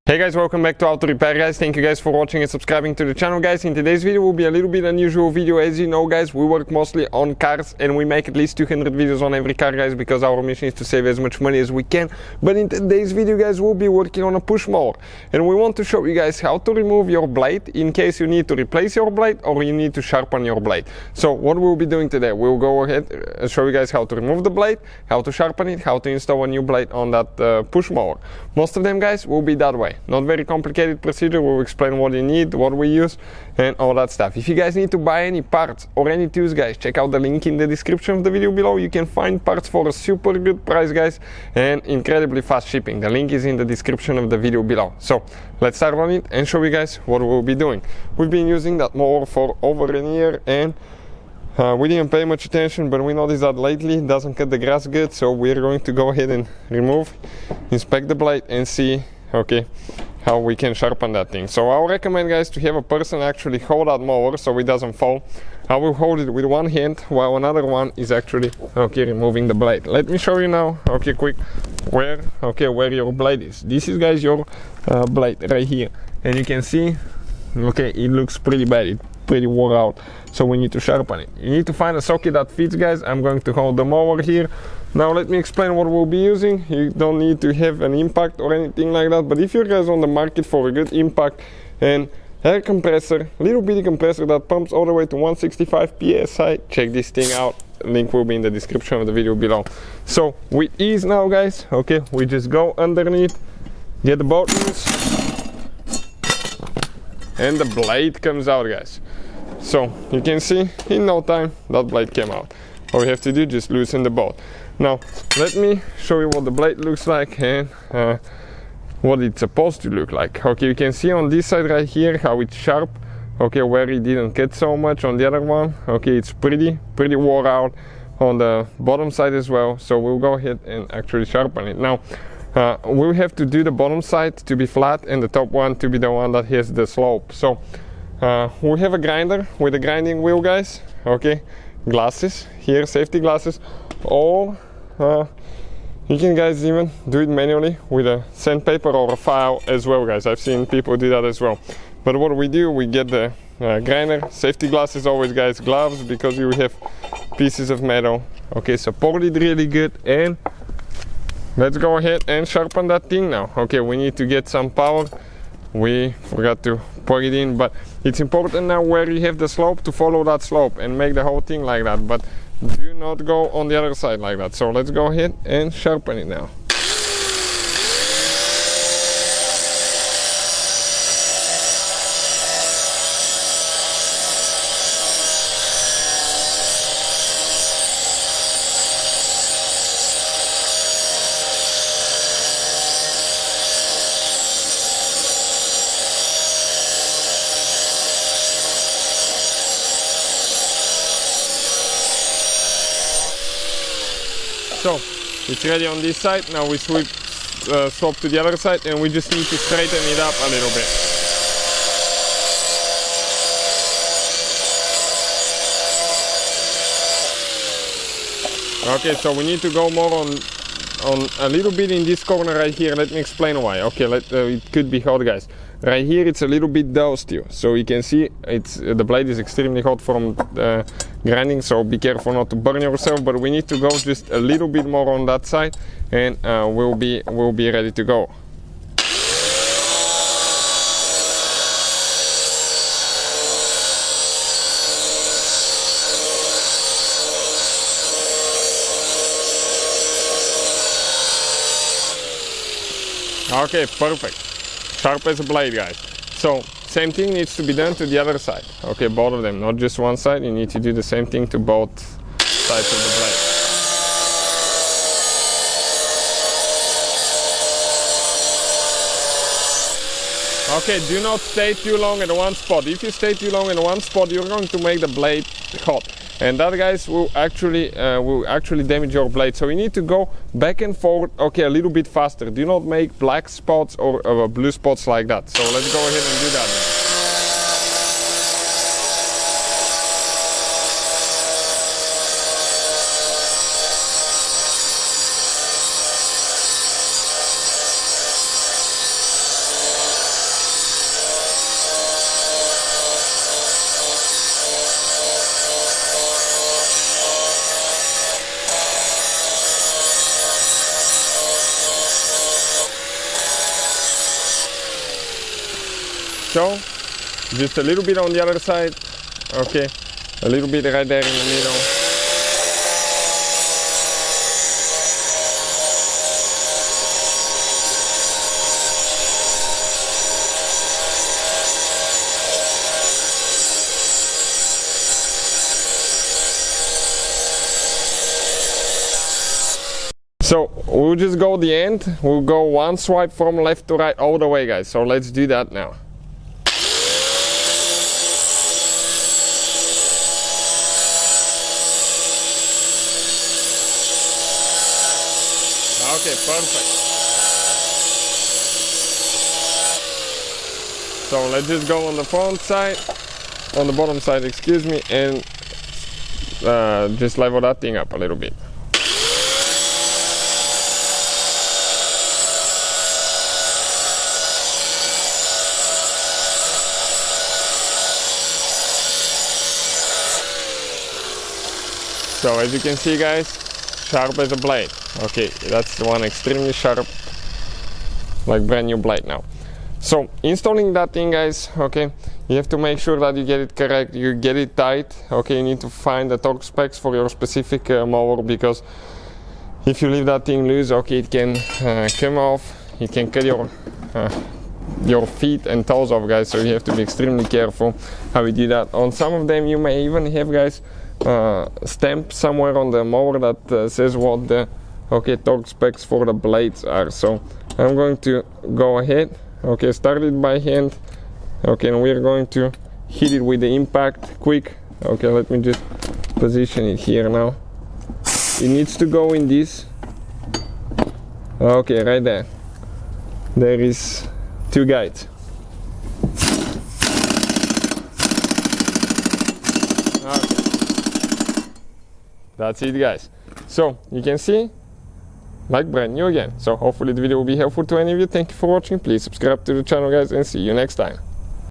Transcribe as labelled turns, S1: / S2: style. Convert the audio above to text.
S1: Hey guys, welcome back to Auto Repair guys. Thank you guys for watching and subscribing to the channel guys. In today's video will be a little bit unusual video. As you know guys, we work mostly on cars and we make at least 200 videos on every car guys, because our mission is to save as much money as we can. But in today's video guys, we'll be working on a push mower and we want to show you guys how to remove your blade in case you need to replace your blade or you need to sharpen your blade. So what we'll be doing today, we'll go ahead and show you guys how to remove the blade, how to sharpen it, how to install a new blade on that push mower. Most of them guys will be that way. Not very complicated procedure. We'll explain what you need, what we use and all that stuff. If you guys need to buy any parts or any tools guys, check out the link in the description of the video below. You can find parts for a super good price guys and incredibly fast shipping. The link is in the description of the video below. So let's start on it and show you guys what we'll be doing. We've been using that mower for over a year and we didn't pay much attention, but we noticed that lately it doesn't cut the grass good, so we're going to go ahead and inspect the blade and see how we can sharpen that thing. So I would recommend guys to have a person actually hold that mower so it doesn't fall. I will hold it with one hand while another one is actually removing the blade. Let me show you now quick where your blade is. This is guys your blade right here, and you can see it looks pretty bad, it's pretty wore out, so we need to sharpen it. You need to find a socket that fits guys. I'm going to hold the mower here. Now let me explain what we'll be using. You don't need to have an impact or anything like that, but if you're guys on the market for a good impact and air compressor, little bitty compressor that pumps all the way to 165 psi, check this thing out. Link will be in the description of the video below. So with ease now guys, we just go underneath, get the bolt loose, and the blade comes out guys. So you can see in no time that blade came out. All we have to do, just loosen the bolt. Now let me show you what the blade looks like and what it's supposed to look like. You can see on this side right here how it's sharp, where it didn't cut so much. On the other one, it's pretty wore out on the bottom side as well. So we'll go ahead and actually sharpen it. Now we'll have to do the bottom side to be flat and the top one to be the one that has the slope. So we have a grinder with a grinding wheel guys, glasses here, safety glasses, or you can guys even do it manually with a sandpaper or a file as well guys. I've seen people do that as well. But what we do, we get the grinder, safety glasses always guys, gloves because you have pieces of metal, supported really good, and let's go ahead and sharpen that thing now. We need to get some power. We forgot to plug it in, but it's important now where you have the slope to follow that slope and make the whole thing like that, but do not go on the other side like that. So let's go ahead and sharpen it now. So it's ready on this side. Now we swap to the other side and we just need to straighten it up a little bit. So we need to go more on a little bit in this corner right here. Let me explain why. It could be hot guys. Right here it's a little bit dull still, so you can see the blade is extremely hot from grinding, so be careful not to burn yourself. But we need to go just a little bit more on that side and we'll be ready to go. Perfect. Sharp as a blade guys. So same thing needs to be done to the other side. Both of them, not just one side. You need to do the same thing to both sides of the blade. Do not stay too long in one spot. If you stay too long in one spot, you're going to make the blade hot, and that guys will actually damage your blade. So you need to go back and forth a little bit faster. Do not make black spots or blue spots like that. So let's go ahead and do that now. so. Just a little bit on the other side, okay, a little bit right there in the middle. So we'll just go the end, we'll go one swipe from left to right all the way, guys, so let's do that now. Okay, perfect. So let's just go on the front side, on the bottom side, excuse me, and just level that thing up a little bit. So as you can see, guys, sharp as a blade. Okay, that's the one extremely sharp, like brand new blade now. So installing that thing, guys, okay, you have to make sure that you get it correct, you get it tight. Okay, you need to find the torque specs for your specific mower, because if you leave that thing loose, okay, it can come off, it can cut your feet and toes off, guys. So you have to be extremely careful how you do that. On some of them you may even have, guys, stamp somewhere on the mower that says what the torque specs for the blades are. So I'm going to go ahead, okay, start it by hand, okay, and we're going to hit it with the impact quick. Okay, let me just position it here now. It needs to go in this, okay, right there. There is 2 guides. Okay. That's it, guys. So you can see, like brand new again. So hopefully the video will be helpful to any of you. Thank you for watching. Please subscribe to the channel, guys, and see you next time.